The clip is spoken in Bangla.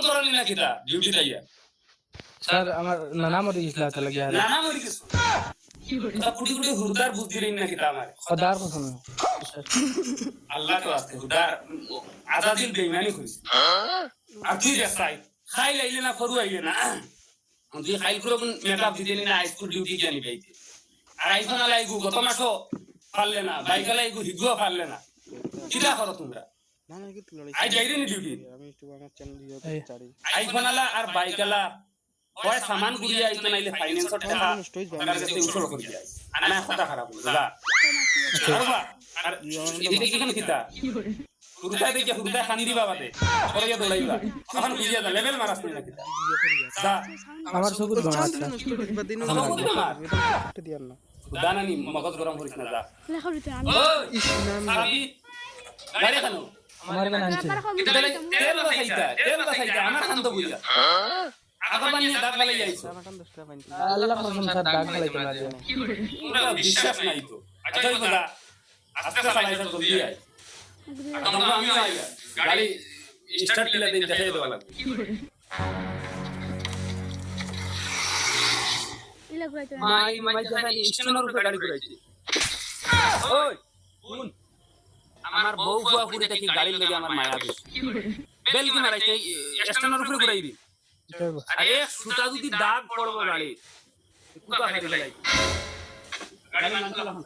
করলি না কিতা ডিউটি তাইয়া স্যার আমার নানা মরে গেছিল তাহলে গিয়া নানা মরি কিছু তা কুটি কুটি হুরদার বুদ্ধি রিন না কিতা আমার খোদার কসম আল্লাহ তো আছে হুরদার আজাদিল বেঈমানি কইছে আর তুই দেখাই খাই লাইলে না ফরু আইলে না তুই খাই করে মেকআপ দিতে না স্কুল ডিউটি জানি বাইতে আর আইফোন আলাইগু গত মাসও পারলে না বাইক আলাইগু হিগুয়া পারলে না কিলা করো তোমরা আই যাইরে নি ডিউটি আইফোন আলা আর বাইক আলা ওই সামান গুড়িয়া আইতো নাইলে ফাইন্যান্সর টাকা তার কাছে উসুল করে যায় আনা কথা খারাপ বুঝলা আরবা আর এদিকে কি কেন কিতা হুরদাই দেখে হুরদাই খান্দি বাবাতে করিয়া দলাইবা এখন বুঝিয়া দা লেভেল মারাস না কিতা দা আমার সবুজ বাবা আছে দানা নি মগজ গরম করিস না দা ওই গাড়ি খানো আমার গান আনছে তেল বাসাইতা আমার খান তো বুঝা আগরবানি দাগ ফেলাই যাইছো আল্লাহ কসম স্যার দাগ ফেলাইতে না দেন তোমরা বিশ্বাস নাই তো আচ্ছা ওই কথা আজকে চালাইছো জলদি আই তোমরা আমি আই গাড়ি স্টার্ট কিলা দিন দেখাই দেওয়া লাগবে মাই জানি স্টেশনের উপরে গাড়ি ঘুরাইছি ওই কোন আমার বউ ফুয়া ফুড়িটা কি গাড়ির লাগি আমার মায়া দিছে বেল কি মারাইছে স্টেশনের উপরে ঘুরাইবি আরে সুতা যদি দাগ পড়বো গাড়ি কুকা খাই গাড়ি গাড়ি নাম চালাম